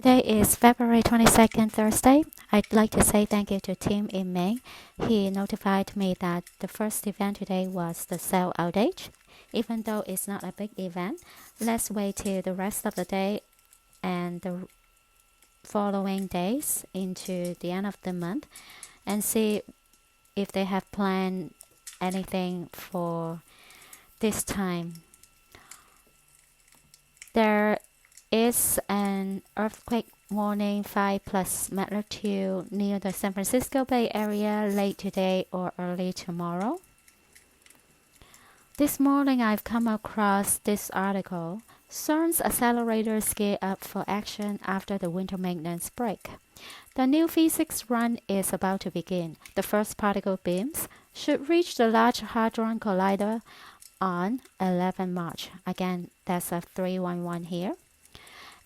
Today is February 22nd, Thursday. I'd like to say thank you to Tim in May. He notified me that the first event today was the cell outage. Even though it's not a big event, let's wait till the rest of the day and the following days into the end of the month and see if they have planned anything for this time. There is an earthquake warning 5+ magnitude near the San Francisco Bay Area late today or early tomorrow. This morning I've come across this article. CERN's Accelerator gear up for action after the winter maintenance break. The new physics run is about to begin. The first particle beams should reach the Large Hadron Collider on 11 March. Again, that's a 311 here.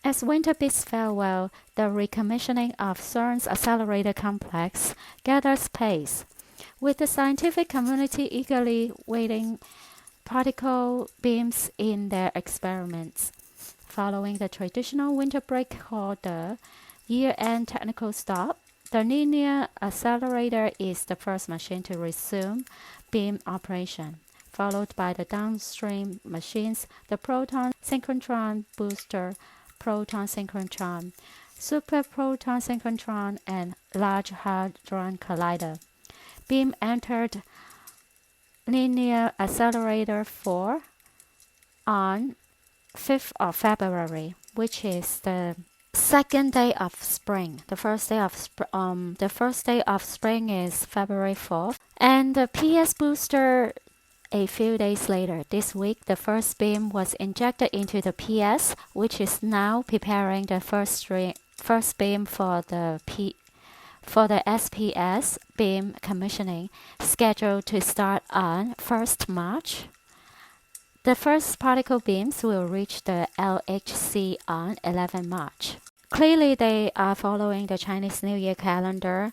As winter bids farewell, the recommissioning of CERN's Accelerator complex gathers pace, with the scientific community eagerly waiting particle beams in their experiments. Following the traditional winter break called the year-end technical stop, the linear accelerator is the first machine to resume beam operation, followed by the downstream machines, the proton synchrotron booster, proton synchrotron, super proton synchrotron, and Large Hadron Collider. Beam entered Linear Accelerator 4 on 5th of February, which is the second day of spring. The first day of spring is February 4th, and the PS booster a few days later. This week, the first beam was injected into the PS, which is now preparing the first beam for the SPS beam commissioning, scheduled to start on 1st March. The first particle beams will reach the LHC on 11 March. Clearly, they are following the Chinese New Year calendar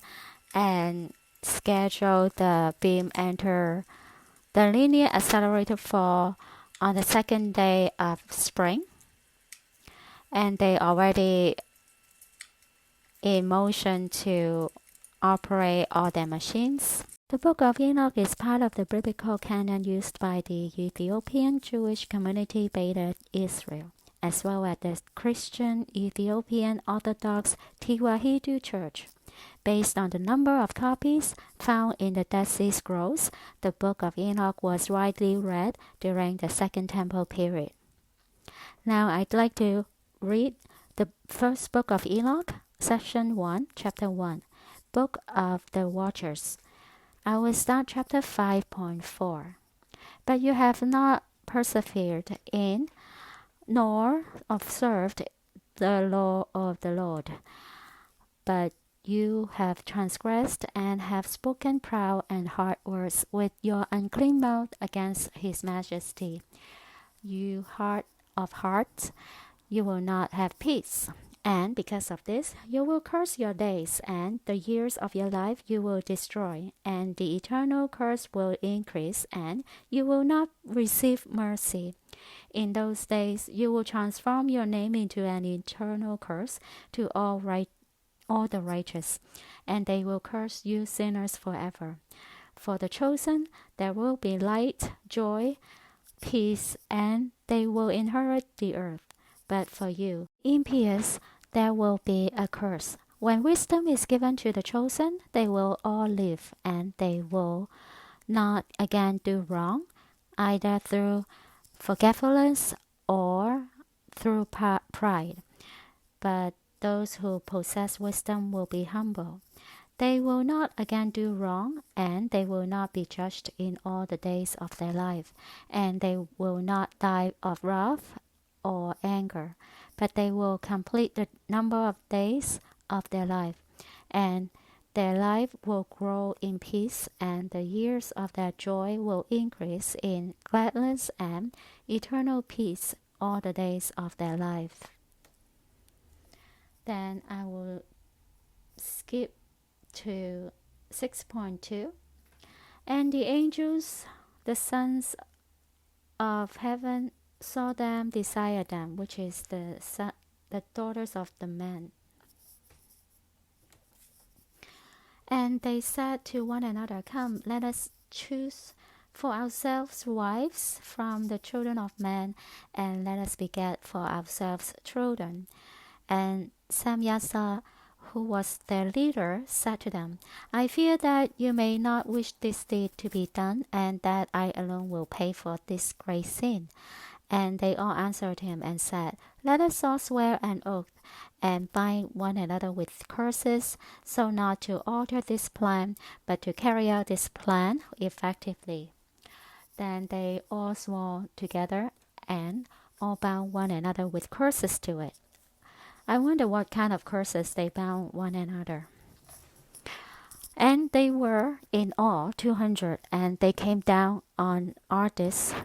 and schedule the beam enter the Linear Accelerator 4 on the second day of spring. And they already in motion to operate all their machines. The Book of Enoch is part of the biblical canon used by the Ethiopian Jewish community Beta Israel, as well as the Christian Ethiopian Orthodox Tewahedo Church. Based on the number of copies found in the Dead Sea Scrolls, the Book of Enoch was widely read during the Second Temple period. Now I'd like to read the first Book of Enoch, Section 1, Chapter 1, Book of the Watchers. I will start Chapter 5.4. But you have not persevered in, nor observed the law of the Lord, but you have transgressed and have spoken proud and hard words with your unclean mouth against his majesty. You hard of heart, you will not have peace. And because of this, you will curse your days, and the years of your life you will destroy, and the eternal curse will increase, and you will not receive mercy. In those days you will transform your name into an eternal curse to all the righteous, and they will curse you sinners forever. For the chosen there will be light, joy, peace, and they will inherit the earth. But for you, impious, there will be a curse. When wisdom is given to the chosen, they will all live, and they will not again do wrong, either through forgetfulness or through pride. But those who possess wisdom will be humble. They will not again do wrong, and they will not be judged in all the days of their life, and they will not die of wrath or anger, but they will complete the number of days of their life, and their life will grow in peace, and the years of their joy will increase in gladness and eternal peace all the days of their life. Then I will skip to 6.2. And the angels, the sons of heaven, saw them, desired them, which is the the daughters of the men. And they said to one another, Come, let us choose for ourselves wives from the children of men, and let us beget for ourselves children. And Samyasa, who was their leader, said to them, I fear that you may not wish this deed to be done, and that I alone will pay for this great sin. And they all answered him and said, Let us all swear an oath, and bind one another with curses, so not to alter this plan, but to carry out this plan effectively. Then they all swore together, and all bound one another with curses to it. I wonder what kind of curses they bound one another. And they were in all 200, and they came down on Ardis,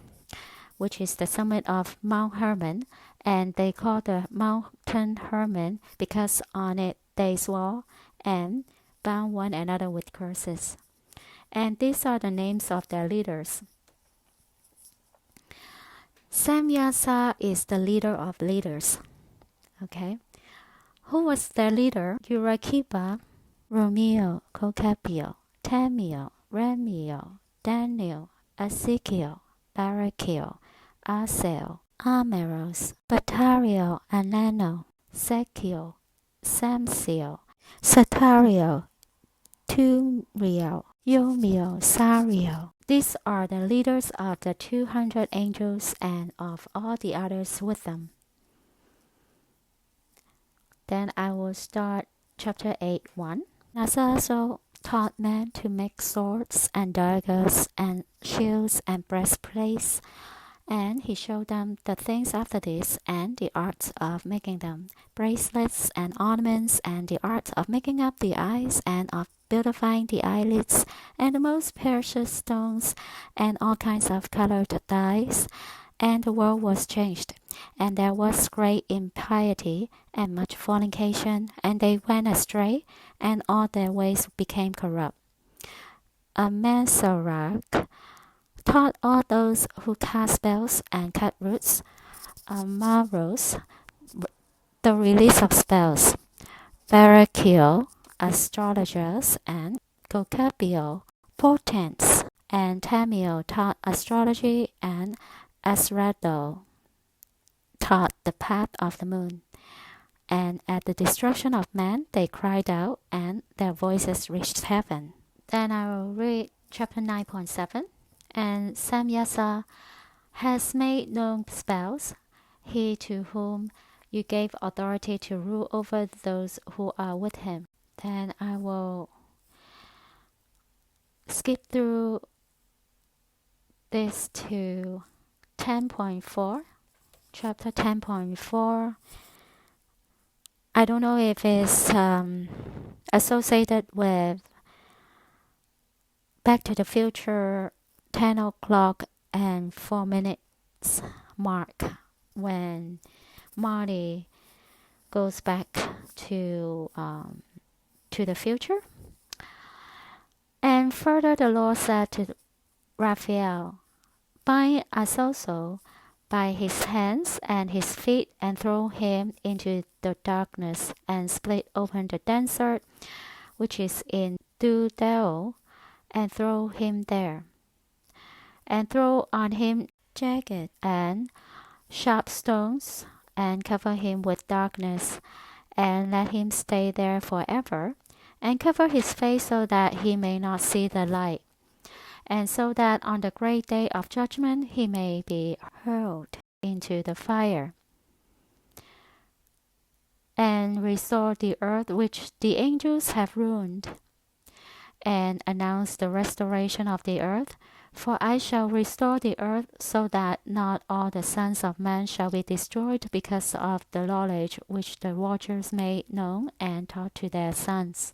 which is the summit of Mount Hermon, and they called the mountain Hermon because on it they swore and bound one another with curses. And these are the names of their leaders. Samyasa is the leader of leaders. Okay. Who was their leader? Urakiba, Romeo, Kokapio, Tamiel, Ramiel, Daniel, Ezekiel, Barakiel, Asel, Ameros, Batariel, Anano, Sekiel, Samsiel, Satario, Tumriel, Yomiel, Sariel. These are the leaders of the 200 angels and of all the others with them. Then I will start chapter 8:1. Nasa also taught men to make swords and daggers and shields and breastplates, and he showed them the things after this and the arts of making them, bracelets and ornaments, and the art of making up the eyes and of beautifying the eyelids, and the most precious stones and all kinds of colored dyes. And the world was changed, and there was great impiety and much fornication, and they went astray, and all their ways became corrupt. Amasarach taught all those who cast spells and cut roots, Maros, the release of spells, Barakiel, astrologers, and Kokapio, portents, and Tamiel taught astrology, and Asrado taught the path of the moon. And at the destruction of man, they cried out, and their voices reached heaven. Then I will read chapter 9.7. And Samyasa has made known spells, he to whom you gave authority to rule over those who are with him. Then I will skip through this to 10.4, chapter 10.4. I don't know if it's associated with Back to the Future 10 o'clock and 4 minutes mark when Marty goes back to the future. And further the Lord said to Raphael, Bind Azazel by his hands and his feet, and throw him into the darkness, and split open the desert which is in Dudeo, and throw him there. And throw on him jagged and sharp stones, and cover him with darkness, and let him stay there forever, and cover his face so that he may not see the light, and so that on the great day of judgment he may be hurled into the fire. And restore the earth which the angels have ruined, and announce the restoration of the earth. For I shall restore the earth, so that not all the sons of men shall be destroyed because of the knowledge which the watchers made known and taught to their sons.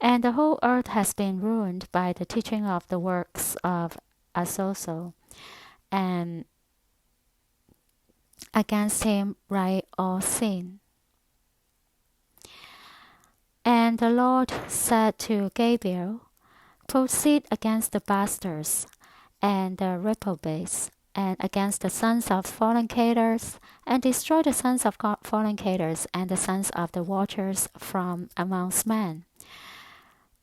And the whole earth has been ruined by the teaching of the works of Azazel, and against him write all sin. And the Lord said to Gabriel, Proceed against the bastards and the reprobates, and against the sons of fornicators, and destroy the sons of fornicators and the sons of the watchers from amongst men,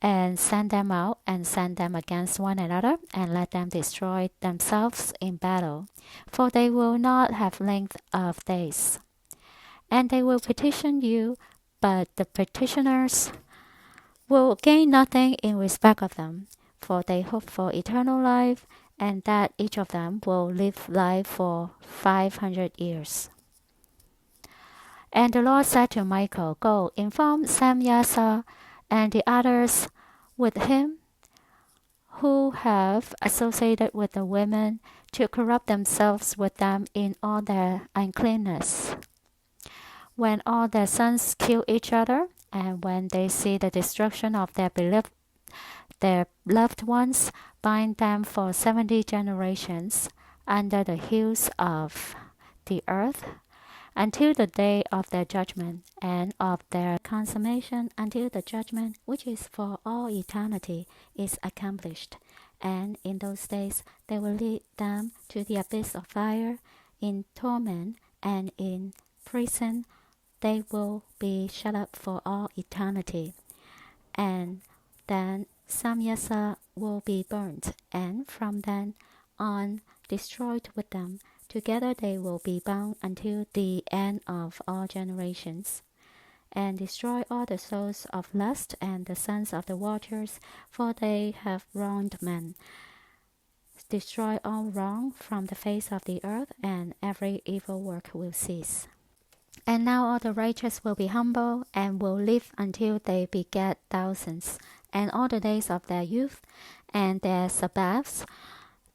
and send them out and send them against one another, and let them destroy themselves in battle, for they will not have length of days. And they will petition you, but the petitioners will gain nothing in respect of them, for they hope for eternal life, and that each of them will live life for 500 years. And the Lord said to Michael, Go, inform Samyasa and the others with him who have associated with the women to corrupt themselves with them in all their uncleanness. When all their sons kill each other, and when they see the destruction of their loved ones, bind them for 70 generations under the hills of the earth, until the day of their judgment and of their consummation, until the judgment which is for all eternity is accomplished. And in those days they will lead them to the abyss of fire, in torment and in prison. They will be shut up for all eternity. And then Samyasa will be burnt, and from then on destroyed with them. Together they will be bound until the end of all generations, and destroy all the souls of lust and the sons of the watchers, for they have wronged men. Destroy all wrong from the face of the earth, and every evil work will cease. And now all the righteous will be humble, and will live until they beget thousands, and all the days of their youth and their Sabbaths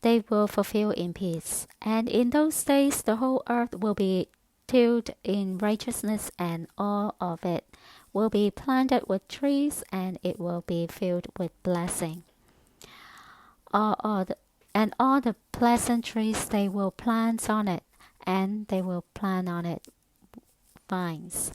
they will fulfill in peace. And in those days the whole earth will be tilled in righteousness, and all of it will be planted with trees, and it will be filled with blessing. All the pleasant trees they will plant on it, and they will plant on it vines.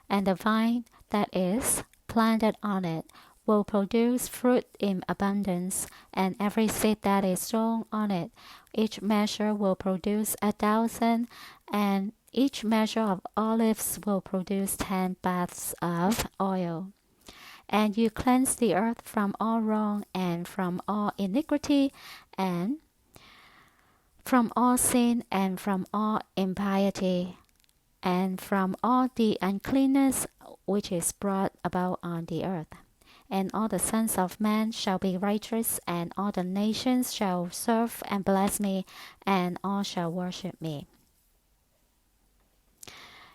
And the vine that is planted on it will produce fruit in abundance, and every seed that is sown on it, each measure will produce 1,000, and each measure of olives will produce 10 baths of oil. And you cleanse the earth from all wrong, and from all iniquity, and from all sin, and from all impiety, and from all the uncleanness which is brought about on the earth. And all the sons of men shall be righteous, and all the nations shall serve and bless me, and all shall worship me.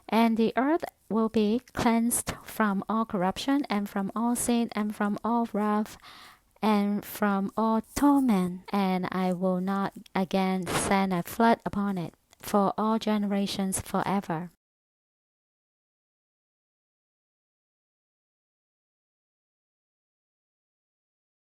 And the earth will be cleansed from all corruption, and from all sin, and from all wrath, and from all torment, and I will not again send a flood upon it for all generations forever.